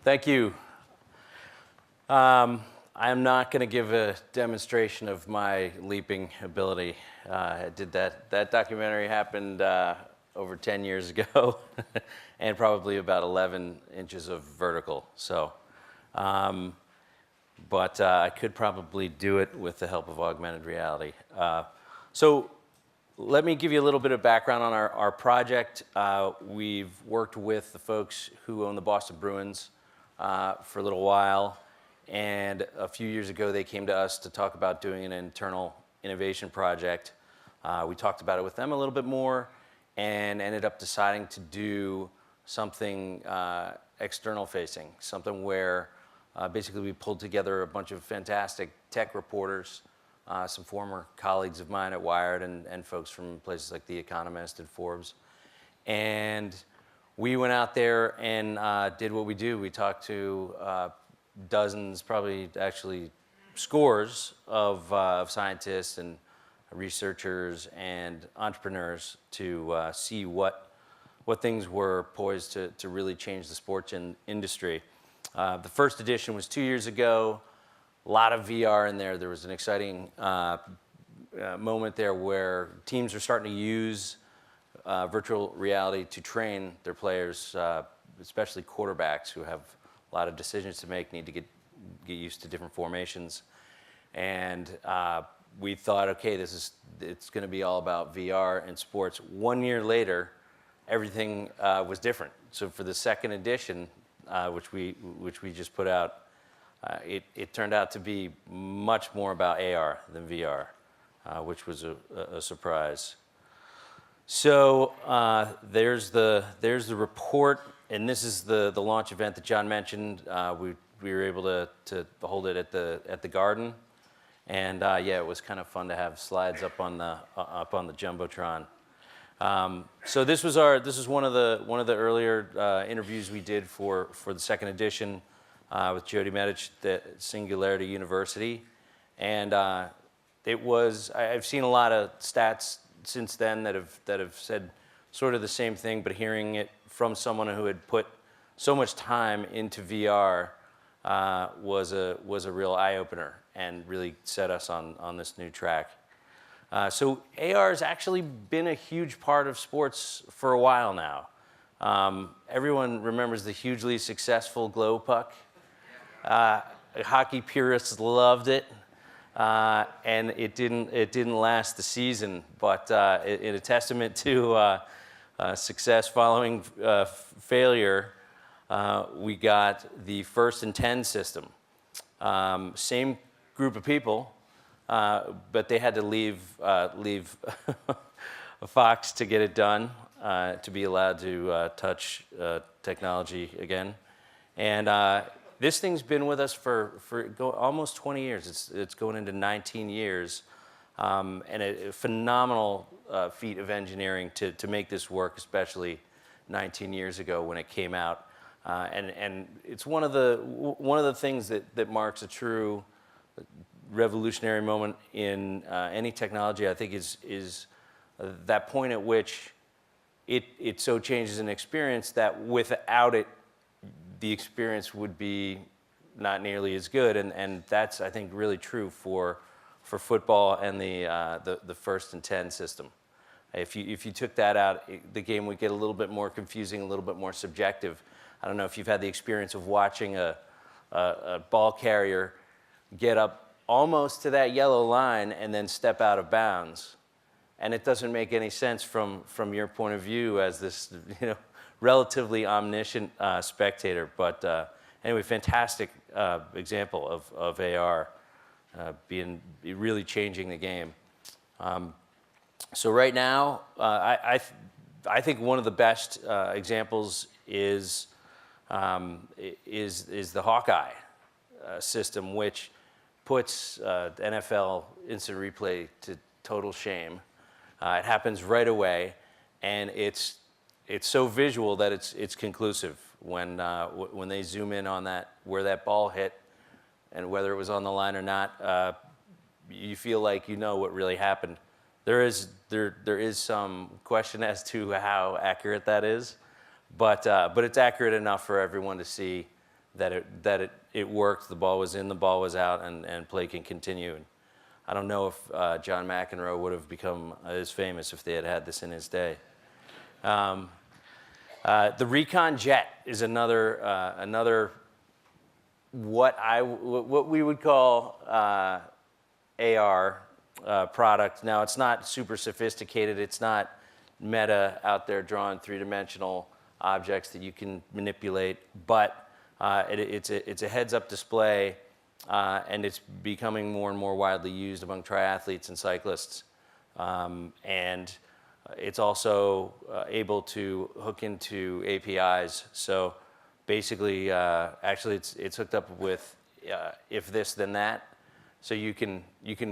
Thank you. I'm not going to give a demonstration of my leaping ability. I did that documentary happened over 10 years ago, and probably about 11 inches of vertical. So, but I could probably do it with the help of augmented reality. So let me give you a little bit of background on our project. We've worked with the folks who own the Boston Bruins for a little while. And a few years ago, they came to us to talk about doing an internal innovation project. We talked about it with them a little bit more and ended up deciding to do something external facing, something where basically we pulled together a bunch of fantastic tech reporters, some former colleagues of mine at Wired and folks from places like The Economist and Forbes. And we went out there and did what we do. We talked to dozens, probably actually scores of scientists and researchers and entrepreneurs to see what things were poised to really change the sports industry. The first edition was 2 years ago. A lot of VR in there. There was an exciting moment there where teams are starting to use virtual reality to train their players, especially quarterbacks who have a lot of decisions to make, need to get used to different formations. And we thought, okay, it's going to be all about VR and sports. 1 year later, everything was different. So for the second edition, which we just put out, it turned out to be much more about AR than VR, which was a surprise. So there's the report, and this is the launch event that John mentioned. We were able to hold it at the Garden, and yeah, it was kind of fun to have slides up on the jumbotron. So this was one of the earlier interviews we did for the second edition with Jody Medich at Singularity University, and I've seen a lot of stats since then that have said sort of the same thing, but hearing it from someone who had put so much time into VR was a real eye-opener and really set us on this new track. So AR has actually been a huge part of sports for a while now. Everyone remembers the hugely successful glow puck. Hockey purists loved it. And it didn't last the season, but in a testament to success following failure, we got the 1st and 10 system. Same group of people, but they had to leave Fox to get it done, to be allowed to touch technology again. And this thing's been with us for almost 20 years. It's going into 19 years, and a phenomenal feat of engineering to make this work, especially 19 years ago when it came out. And it's one of the things that marks a true revolutionary moment in any technology. I think is that point at which it so changes an experience that without it, the experience would be not nearly as good, and that's, I think, really true for football and the 1st and 10 system. If you took that out, the game would get a little bit more confusing, a little bit more subjective. I don't know if you've had the experience of watching a ball carrier get up almost to that yellow line and then step out of bounds, and it doesn't make any sense from your point of view as this, relatively omniscient spectator. But anyway, fantastic example of AR being really changing the game. So right now, I think one of the best examples is the Hawkeye system, which puts NFL instant replay to total shame. It happens right away, and it's so visual that it's conclusive when they zoom in on where that ball hit, and whether it was on the line or not. You feel like you know what really happened. There is some question as to how accurate that is, but it's accurate enough for everyone to see it worked, the ball was in, the ball was out, and play can continue. And I don't know if John McEnroe would have become as famous if they had had this in his day. The Recon Jet is another what we would call AR product. Now, it's not super sophisticated. It's not Meta out there drawing three-dimensional objects that you can manipulate, but it's a heads-up display, and it's becoming more and more widely used among triathletes and cyclists. And it's also able to hook into APIs. So basically, actually, it's hooked up with if this, then that. So you can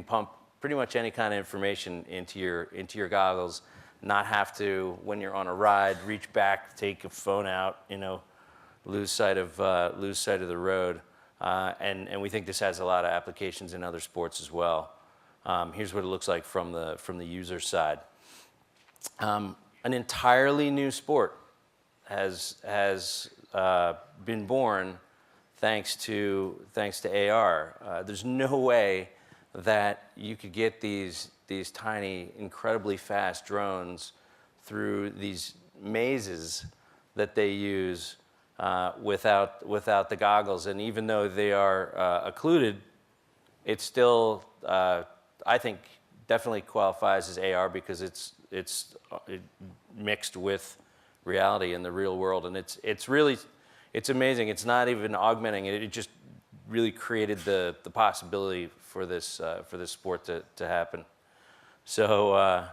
pump pretty much any kind of information into your goggles, not have to, when you're on a ride, reach back, take a phone out, lose sight of the road. And we think this has a lot of applications in other sports as well. Here's what it looks like from the user side. An entirely new sport has been born thanks to AR. There's no way that you could get these tiny, incredibly fast drones through these mazes that they use without the goggles. And even though they are occluded, it's still, I think, definitely qualifies as AR because it's mixed with reality in the real world, and it's amazing. It's not even augmenting it; it just really created the possibility for this sport to happen. So I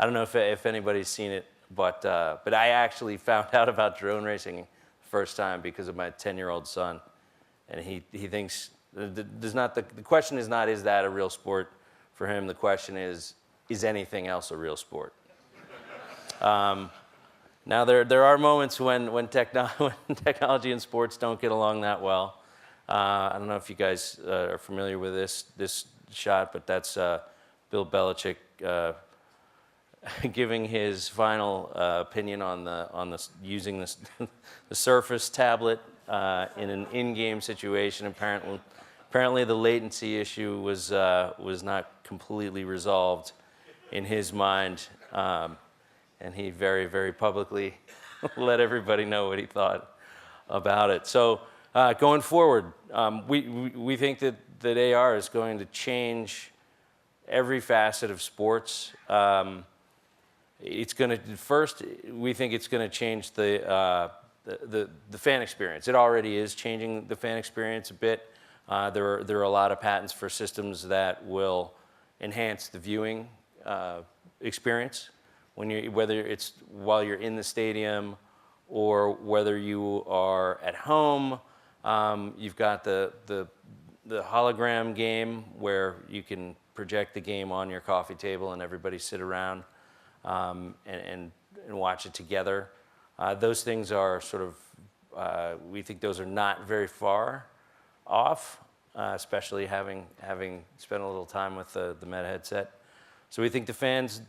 don't know if anybody's seen it, but I actually found out about drone racing the first time because of my 10-year-old son, and he thinks the question is not, is that a real sport? For him, the question is anything else a real sport? Now, there are moments when technology and sports don't get along that well. I don't know if you guys are familiar with this shot, but that's Bill Belichick giving his final opinion on using the Surface tablet in an in-game situation. Apparently, the latency issue was not completely resolved in his mind, and he very, very publicly let everybody know what he thought about it. So going forward, we think that AR is going to change every facet of sports. It's going to first, we think it's going to change the fan experience. It already is changing the fan experience a bit. There are a lot of patents for systems that will enhance the viewing experience whether it's while you're in the stadium or whether you are at home. You've got the hologram game where you can project the game on your coffee table and everybody sit around and watch it together. Those things are sort of, we think those are not very far off, especially having spent a little time with the Meta headset. So we think the fans'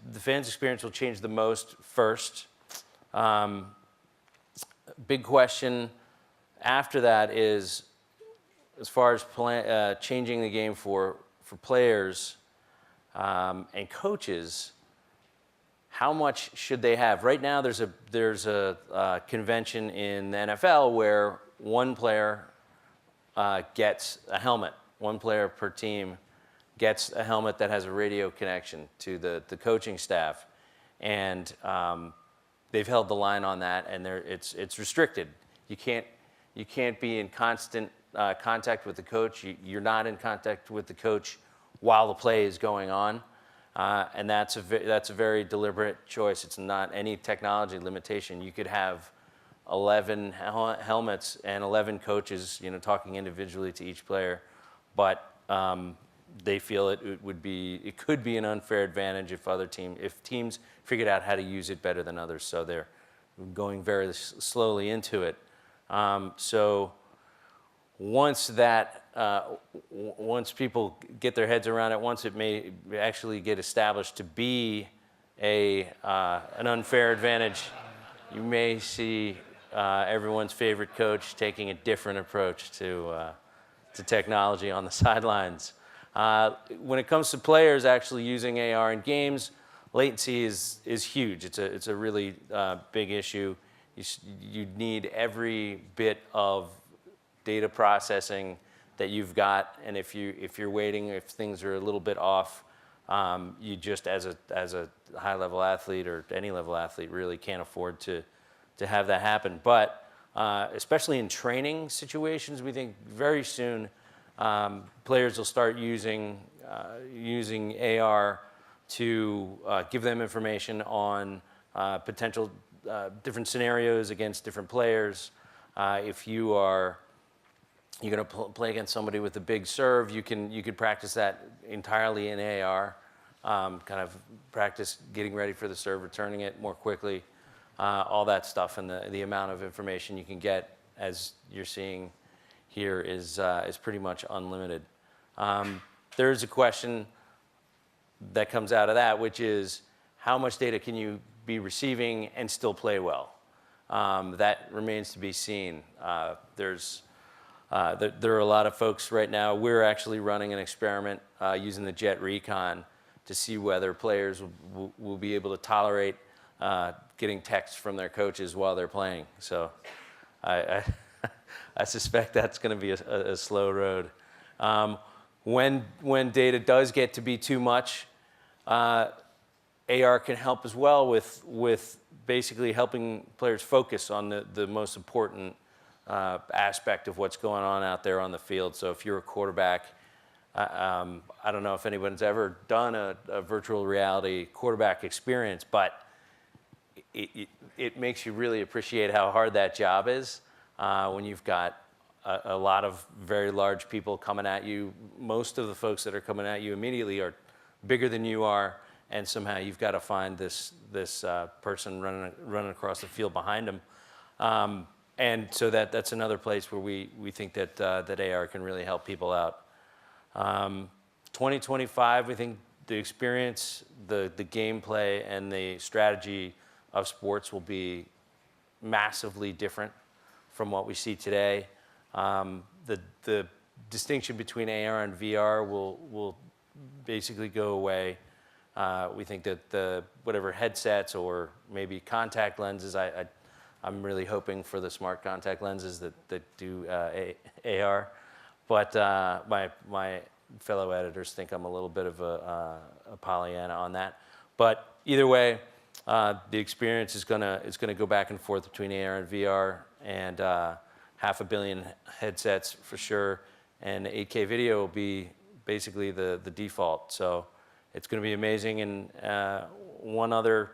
experience will change the most first. Big question after that is, as far as changing the game for players and coaches, how much should they have? Right now, there's a convention in the NFL where one player gets a helmet. One player per team gets a helmet that has a radio connection to the coaching staff, and they've held the line on that, and it's restricted. You can't be in constant contact with the coach. You're not in contact with the coach while the play is going on, and that's a very deliberate choice. It's not any technology limitation. You could have 11 helmets and 11 coaches, talking individually to each player, but they feel it could be an unfair advantage if teams figured out how to use it better than others. So they're going very slowly into it. So once people get their heads around it, once it may actually get established to be an unfair advantage, you may see everyone's favorite coach taking a different approach to technology on the sidelines. When it comes to players actually using AR in games, latency is huge. It's a really big issue. You need every bit of data processing that you've got, and if you're waiting, if things are a little bit off, you just as a high-level athlete or any level athlete really can't afford to have that happen. But especially in training situations, we think very soon players will start using AR to give them information on potential different scenarios against different players. If you're going to play against somebody with a big serve, you could practice that entirely in AR, kind of practice getting ready for the serve, returning it more quickly, all that stuff, and the amount of information you can get, as you're seeing here, is pretty much unlimited. There's a question that comes out of that, which is how much data can you be receiving and still play well? That remains to be seen. There are a lot of folks right now. We're actually running an experiment using the Jet Recon to see whether players will be able to tolerate getting texts from their coaches while they're playing. So I suspect that's going to be a slow road. When data does get to be too much, AR can help as well with basically helping players focus on the most important aspect of what's going on out there on the field. So if you're a quarterback, I don't know if anyone's ever done a virtual reality quarterback experience, but it makes you really appreciate how hard that job is when you've got a lot of very large people coming at you. Most of the folks that are coming at you immediately are bigger than you are, and somehow you've got to find this person running across the field behind them. And so that's another place where we think that AR can really help people out. 2025, we think the experience, the gameplay, and the strategy of sports will be massively different from what we see today. The distinction between AR and VR will basically go away. We think that whatever headsets or maybe contact lenses, I'm really hoping for the smart contact lenses that do AR, but my fellow editors think I'm a little bit of a Pollyanna on that. But either way, the experience is gonna go back and forth between AR and VR, and 500 million headsets for sure, and 8K video will be basically the default. So it's going to be amazing. And one other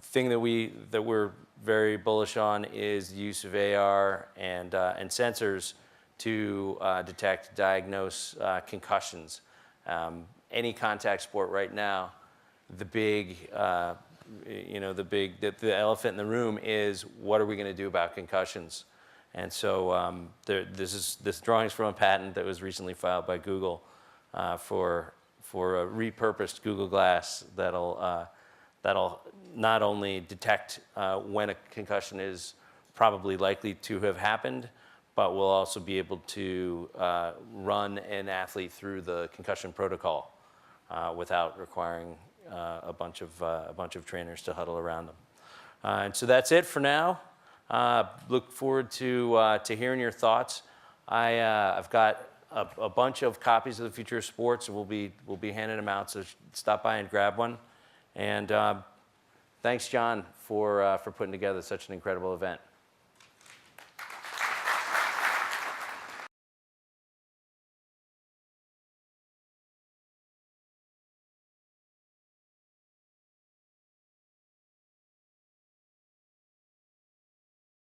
thing that we're very bullish on is the use of AR and sensors to detect, diagnose concussions. Any contact sport right now, the elephant in the room is, what are we going to do about concussions? And so this drawing is from a patent that was recently filed by Google for a repurposed Google Glass that'll not only detect when a concussion is probably likely to have happened, but will also be able to run an athlete through the concussion protocol without requiring a bunch of trainers to huddle around them. And so that's it for now. Look forward to hearing your thoughts. I've got a bunch of copies of the Future of Sports, and we'll be handing them out. So stop by and grab one. And thanks, John, for putting together such an incredible event.